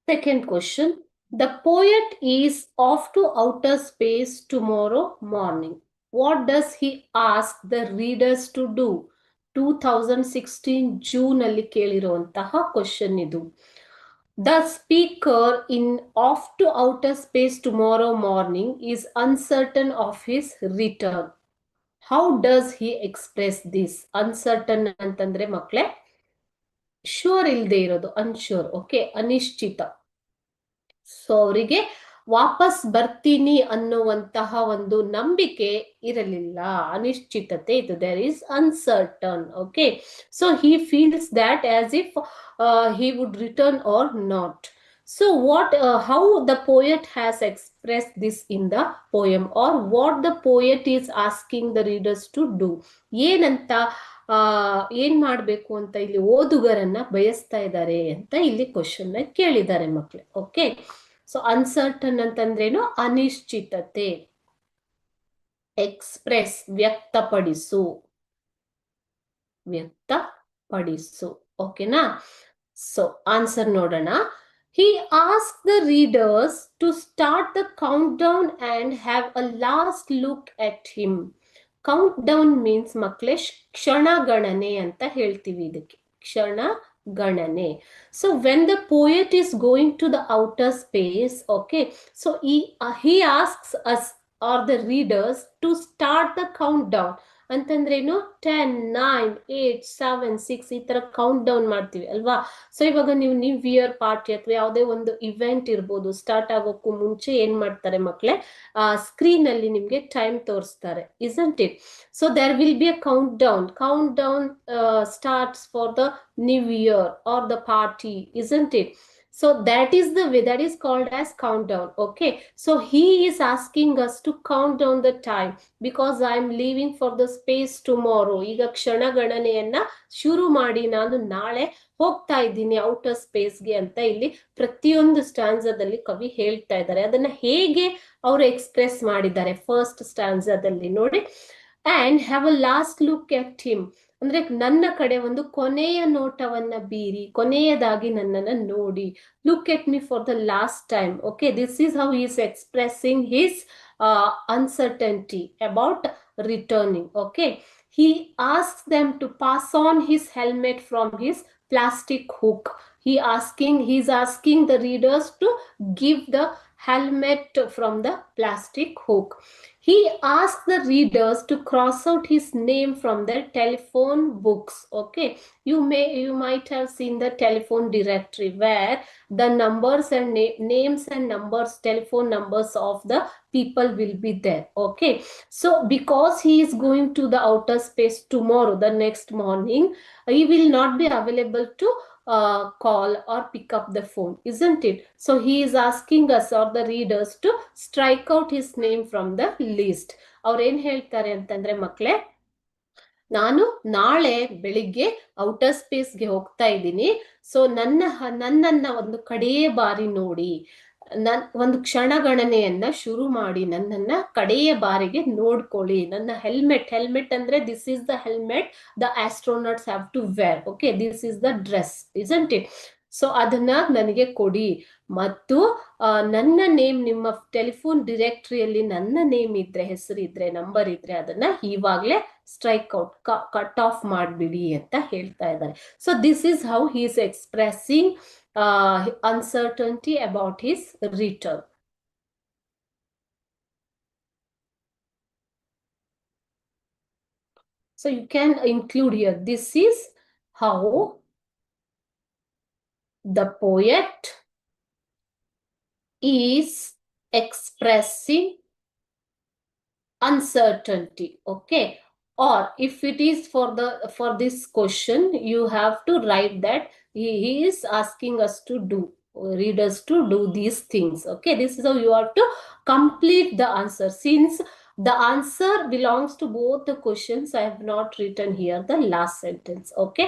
Second question. The poet is off to outer space tomorrow morning. What does he ask the readers to do? 2016 June ಅಲ್ಲಿ ಕೇಳಿರುವಂತಹ question ಇದು. The speaker in off to outer space tomorrow morning is uncertain of his return. How does he express this? Uncertain ಅಂತಂದ್ರೆ ಮಕ್ಕಳೇ sure ಇಲ್ಲದೆ ಇರೋದು, ಅನ್ಶೂರ್. Okay, ಅನಿಶ್ಚಿತ. So ಅವರಿಗೆ ವಾಪಸ್ ಬರ್ತೀನಿ ಅನ್ನುವಂತಹ ಒಂದು ನಂಬಿಕೆ ಇರಲಿಲ್ಲ, ಅನಿಶ್ಚಿತತೆ ಇದು. There is uncertain. Okay, so he feels that as if he would return or not. So how the poet has expressed this in the poem, or what the poet is asking the readers to do. ಏನಂತ ಏನ್ ಮಾಡ್ಬೇಕು ಅಂತ ಇಲ್ಲಿ ಓದುಗರನ್ನ ಬಯಸ್ತಾ ಇದ್ದಾರೆ ಅಂತ ಇಲ್ಲಿ question ಕೇಳಿದ್ದಾರೆ ಮಕ್ಳು. ಓಕೆ, ಸೊ ಅನ್ಸರ್ಟನ್ ಅಂತಂದ್ರೇನು? ಅನಿಶ್ಚಿತತೆ. ಎಕ್ಸ್ಪ್ರೆಸ್ ವ್ಯಕ್ತಪಡಿಸು, ವ್ಯಕ್ತಪಡಿಸು. ಓಕೆನಾ? ಸೊ ಆನ್ಸರ್ ನೋಡೋಣ. He asked the readers to start the countdown and have a last look at him. Countdown means ಮಕ್ಕಳೇ ಕ್ಷಣಗಣನೆ ಅಂತ ಹೇಳ್ತೀವಿ ಇದಕ್ಕೆ, ಕ್ಷಣಗಣನೆ. So when the poet is going to the outer space, okay, so he asks us or the readers to start the countdown. ಅಂತಂದ್ರೇನು? 10, 9, 8, 7, 6 ಈ ತರ count down ಮಾಡ್ತೀವಿ ಅಲ್ವಾ? ಸೊ ಇವಾಗ ನೀವು ನ್ಯೂ ಇಯರ್ ಪಾರ್ಟಿ ಅಥವಾ ಯಾವುದೇ ಒಂದು ಇವೆಂಟ್ ಇರ್ಬೋದು, ಸ್ಟಾರ್ಟ್ ಆಗೋಕ್ಕೂ ಮುಂಚೆ ಏನ್ ಮಾಡ್ತಾರೆ ಮಕ್ಕಳೇ? ಸ್ಕ್ರೀನ್ ಅಲ್ಲಿ ನಿಮ್ಗೆ ಟೈಮ್ ತೋರಿಸ್ತಾರೆ, isn't it? So there will be a countdown. Countdown starts for the new year or the party, isn't it? So that is the way, that is called as countdown. Okay, so he is asking us to count down the time because I am leaving for the space tomorrow. ಈಗ ಕ್ಷಣಗಣನೆಯನ್ನ ಶುರು ಮಾಡಿ ನಾನು ನಾಳೆ ಹೋಗ್ತಾ ಇದ್ದೀನಿ outer ಸ್ಪೇಸ್ಗೆ ಅಂತ ಇಲ್ಲಿ ಪ್ರತಿಯೊಂದು ಸ್ಟಾನ್ಸದಲ್ಲಿ ಕವಿ ಹೇಳ್ತಾ ಇದ್ದಾರೆ. ಅದನ್ನ ಹೇಗೆ ಅವರು ಎಕ್ಸ್ಪ್ರೆಸ್ ಮಾಡಿದ್ದಾರೆ ಫಸ್ಟ್ ಸ್ಟಾನ್ಸದಲ್ಲಿ ನೋಡಿ. And have a last look at him ಅಂದ್ರೆ ನನ್ನ ಕಡೆ ಒಂದು ಕೊನೆಯ ನೋಟವನ್ನ ಬೀರಿ, ಕೊನೆಯದಾಗಿ ನನ್ನನ್ನ ನೋಡಿ. Look at me for the last time. Okay, this is how is expressing his uncertainty about returning. Okay, he asks them to pass on his helmet from his plastic hook. He's asking the readers to give the helmet from the plastic hook. He asked the readers to cross out his name from their telephone books. Okay, you might have seen the telephone directory where the numbers and names and numbers, telephone numbers of the people will be there. Okay, so because he is going to the outer space tomorrow, the next morning, he will not be available to call or pick up the phone, isn't it? So he is asking us or the readers to strike out his name from the list. ಅವ್ರು ಏನ್ ಹೇಳ್ತಾರೆ ಅಂತಂದ್ರೆ ಮಕ್ಳೇ, ನಾನು ನಾಳೆ ಬೆಳಿಗ್ಗೆ outer ಸ್ಪೇಸ್ಗೆ ಹೋಗ್ತಾ ಇದ್ದೀನಿ, so ನನ್ನನ್ನ ಒಂದು ಕಡೆಯ ಬಾರಿ ನೋಡಿ, ಒಂದು ಕ್ಷಣಗಣನೆಯನ್ನ ಶುರು ಮಾಡಿ ನನ್ನನ್ನ ಕಡೆಯ ಬಾರಿಗೆ ನೋಡ್ಕೊಳ್ಳಿ. ನನ್ನ ಹೆಲ್ಮೆಟ್ ಅಂದ್ರೆ this is the helmet the astronauts have to wear. Okay, this is the dress, isn't it? So ಅದನ್ನ ನನಗೆ ಕೊಡಿ, ಮತ್ತು ನನ್ನ ನೇಮ್ ನಿಮ್ಮ ಟೆಲಿಫೋನ್ ಡಿರೆಕ್ಟರಿಯಲ್ಲಿ ನನ್ನ ನೇಮ್ ಇದ್ರೆ, ಹೆಸರಿದ್ರೆ, ನಂಬರ್ ಇದ್ರೆ ಅದನ್ನ ಇವಾಗ್ಲೇ ಸ್ಟ್ರೈಕ್ ಔಟ್, ಕಟ್ ಆಫ್ ಮಾಡ್ಬಿಡಿ ಅಂತ ಹೇಳ್ತಾ ಇದ್ದಾರೆ. So this is how he is expressing uncertainty about his return. So you can include here, this is how the poet is expressing uncertainty. Okay, or if it is for this question, you have to write that he is asking us to do, readers to do these things. Okay, this is how you have to complete the answer. Since the answer belongs to both the questions, I have not written here the last sentence. Okay.